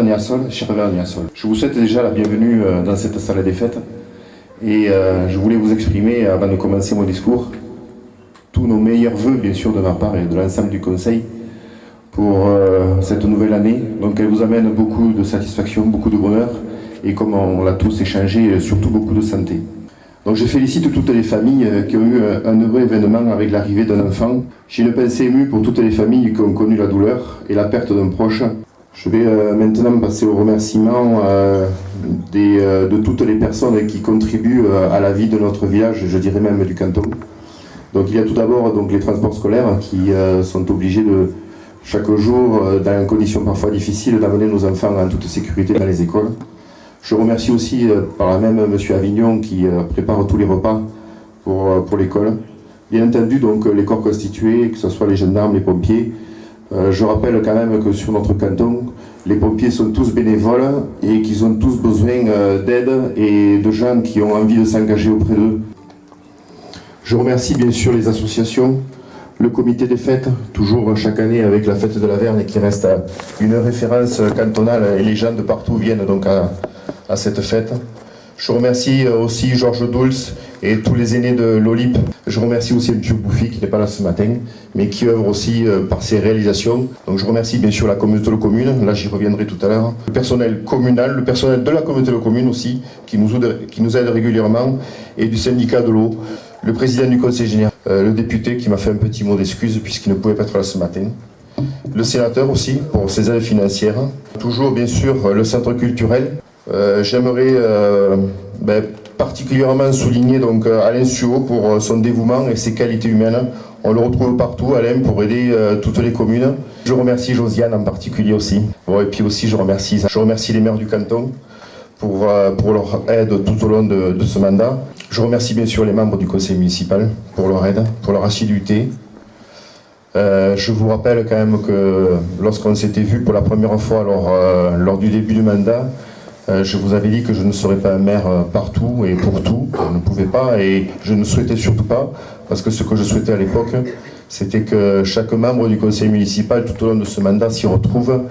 Niassol, cher Vert Niassol. Je vous souhaite déjà la bienvenue dans cette salle des fêtes et je voulais vous exprimer, avant de commencer mon discours, tous nos meilleurs vœux, bien sûr, de ma part et de l'ensemble du Conseil pour cette nouvelle année. Donc elle vous amène beaucoup de satisfaction, beaucoup de bonheur et comme on l'a tous échangé, surtout beaucoup de santé. Donc je félicite toutes les familles qui ont eu un heureux événement avec l'arrivée d'un enfant. J'ai une pensée émue pour toutes les familles qui ont connu la douleur et la perte d'un proche. Je vais maintenant passer au remerciement de toutes les personnes qui contribuent à la vie de notre village, je dirais même du canton. Donc il y a tout d'abord les transports scolaires qui sont obligés de chaque jour, dans des conditions parfois difficiles, d'amener nos enfants en toute sécurité dans les écoles. Je remercie aussi par la même M. Avignon qui prépare tous les repas pour l'école. Bien entendu, donc, les corps constitués, que ce soit les gendarmes, les pompiers. Je rappelle quand même que sur notre canton, les pompiers sont tous bénévoles et qu'ils ont tous besoin d'aide et de gens qui ont envie de s'engager auprès d'eux. Je remercie bien sûr les associations, le comité des fêtes, toujours chaque année avec la fête de la Verne qui reste une référence cantonale et les gens de partout viennent donc à cette fête. Je remercie aussi Georges Doulz et tous les aînés de l'OLIP. Je remercie aussi M. Bouffi qui n'est pas là ce matin, mais qui œuvre aussi par ses réalisations. Donc je remercie bien sûr la communauté de commune, là j'y reviendrai tout à l'heure. Le personnel communal, le personnel de la communauté de commune aussi, qui nous aide régulièrement, et du syndicat de l'eau. Le président du conseil général, le député qui m'a fait un petit mot d'excuse puisqu'il ne pouvait pas être là ce matin. Le sénateur aussi pour ses aides financières. Toujours bien sûr le centre culturel. J'aimerais particulièrement souligner donc Alain Suot pour son dévouement et ses qualités humaines. On le retrouve partout, Alain, pour aider toutes les communes. Je remercie Josiane en particulier aussi. Bon, et puis aussi je remercie les maires du canton pour leur aide tout au long de ce mandat. Je remercie bien sûr les membres du conseil municipal pour leur aide, pour leur assiduité. Je vous rappelle quand même que lorsqu'on s'était vu pour la première fois lors du début du mandat, je vous avais dit que je ne serais pas un maire partout et pour tout. Je ne pouvais pas et je ne souhaitais surtout pas, parce que ce que je souhaitais à l'époque, c'était que chaque membre du conseil municipal tout au long de ce mandat s'y retrouve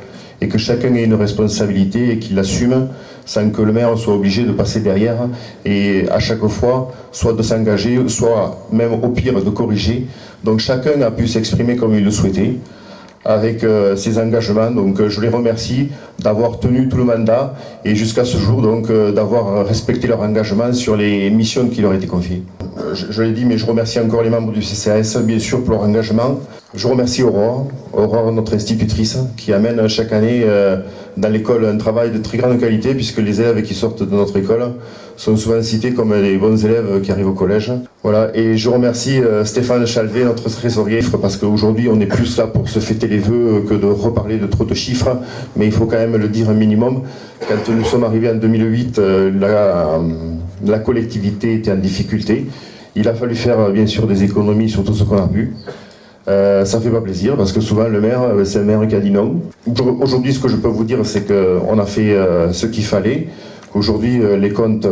et que chacun ait une responsabilité et qu'il l'assume sans que le maire soit obligé de passer derrière et à chaque fois soit de s'engager, soit même au pire de corriger. Donc chacun a pu s'exprimer comme il le souhaitait avec ses engagements. Donc je les remercie d'avoir tenu tout le mandat et jusqu'à ce jour donc d'avoir respecté leur engagement sur les missions qui leur étaient confiées. Je l'ai dit, mais je remercie encore les membres du CCAS, bien sûr, pour leur engagement. Je remercie Aurore, notre institutrice, qui amène chaque année dans l'école un travail de très grande qualité, puisque les élèves qui sortent de notre école sont souvent cités comme les bons élèves qui arrivent au collège. Voilà. Et je remercie Stéphane Chalvet, notre trésorier, parce qu'aujourd'hui on est plus là pour se fêter les vœux que de reparler de trop de chiffres, mais il faut quand même le dire un minimum. Quand nous sommes arrivés en 2008, la collectivité était en difficulté. Il a fallu faire bien sûr des économies sur tout ce qu'on a pu. Ça fait pas plaisir parce que souvent le maire, c'est le maire qui a dit non. Aujourd'hui, ce que je peux vous dire, c'est qu'on a fait ce qu'il fallait. Aujourd'hui, les comptes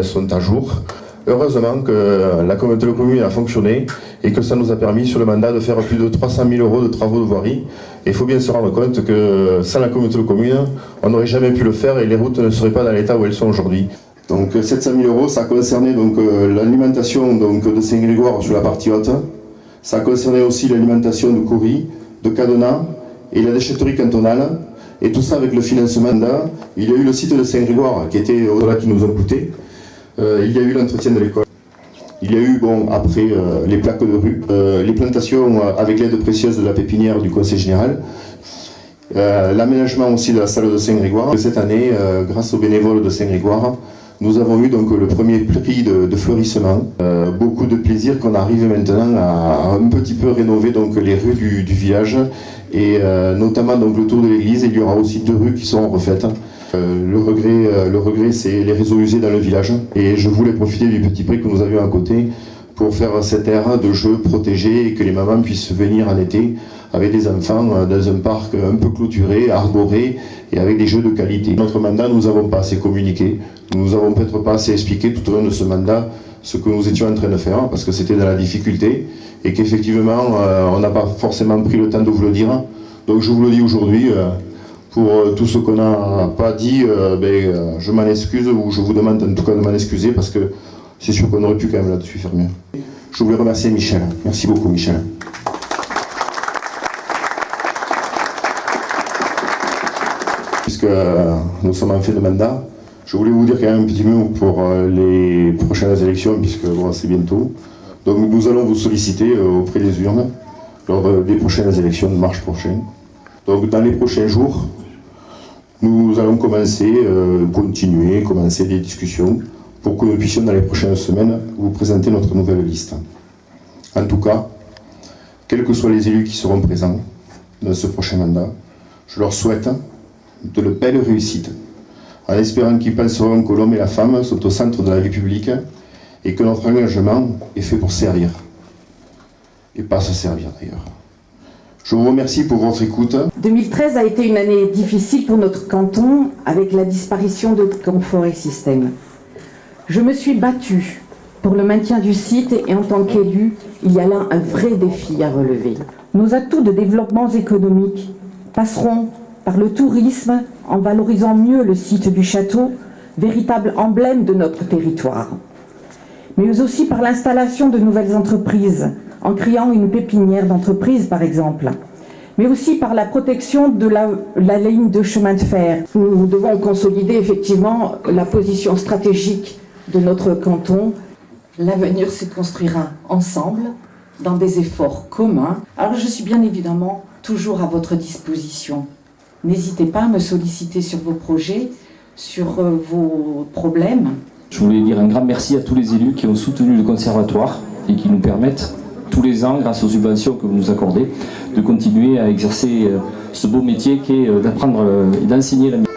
sont à jour. Heureusement que la communauté de communes a fonctionné et que ça nous a permis sur le mandat de faire plus de 300 000 € de travaux de voirie. Et il faut bien se rendre compte que sans la communauté de communes, on n'aurait jamais pu le faire et les routes ne seraient pas dans l'état où elles sont aujourd'hui. Donc 700 000 €, ça concernait donc l'alimentation de Saint-Grégoire sur la partie haute. Ça concernait aussi l'alimentation de Cory, de Cadena et la déchetterie cantonale. Et tout ça avec le financement d'A. Il y a eu le site de Saint-Grégoire qui était au-delà qui nous a coûté. Il y a eu l'entretien de l'école. Il y a eu, après, les plaques de rue, les plantations avec l'aide précieuse de la pépinière du conseil général. L'aménagement aussi de la salle de Saint-Grégoire. Cette année, grâce aux bénévoles de Saint-Grégoire, nous avons eu donc le premier prix de fleurissement. Beaucoup de plaisir qu'on arrive maintenant à un petit peu rénover donc les rues du village et notamment donc le tour de l'église. Il y aura aussi 2 rues qui seront refaites. Le regret, c'est les réseaux usés dans le village. Et je voulais profiter du petit prix que nous avions à côté pour faire cette aire de jeu protégée et que les mamans puissent venir en été avec des enfants dans un parc un peu clôturé, arboré et avec des jeux de qualité. Notre mandat, nous n'avons pas assez communiqué, nous n'avons peut-être pas assez expliqué tout au long de ce mandat ce que nous étions en train de faire parce que c'était dans la difficulté et qu'effectivement on n'a pas forcément pris le temps de vous le dire. Donc je vous le dis aujourd'hui, Pour tout ce qu'on n'a pas dit, je m'en excuse, ou je vous demande en tout cas de m'en excuser, parce que c'est sûr qu'on aurait pu quand même là-dessus faire mieux. Je voulais remercier Michel. Merci beaucoup, Michel. Puisque nous sommes en fin de mandat, je voulais vous dire quand même un petit mot pour les prochaines élections, puisque bon, c'est bientôt. Donc nous allons vous solliciter auprès des urnes lors des prochaines élections de mars prochain. Donc dans les prochains jours, nous allons commencer des discussions pour que nous puissions dans les prochaines semaines vous présenter notre nouvelle liste. En tout cas, quels que soient les élus qui seront présents dans ce prochain mandat, je leur souhaite de belles réussites, en espérant qu'ils penseront que l'homme et la femme sont au centre de la vie publique et que notre engagement est fait pour servir, et pas se servir d'ailleurs. Je vous remercie pour votre écoute. 2013 a été une année difficile pour notre canton avec la disparition de Camforest System. Je me suis battue pour le maintien du site et en tant qu'élu, il y a là un vrai défi à relever. Nos atouts de développement économique passeront par le tourisme en valorisant mieux le site du château, véritable emblème de notre territoire. Mais aussi par l'installation de nouvelles entreprises, en créant une pépinière d'entreprises par exemple, mais aussi par la protection de la ligne de chemin de fer. Nous devons consolider effectivement la position stratégique de notre canton. L'avenir se construira ensemble, dans des efforts communs. Alors je suis bien évidemment toujours à votre disposition. N'hésitez pas à me solliciter sur vos projets, sur vos problèmes. Je voulais dire un grand merci à tous les élus qui ont soutenu le conservatoire et qui nous permettent tous les ans, grâce aux subventions que vous nous accordez, de continuer à exercer ce beau métier qui est d'apprendre et d'enseigner la musique.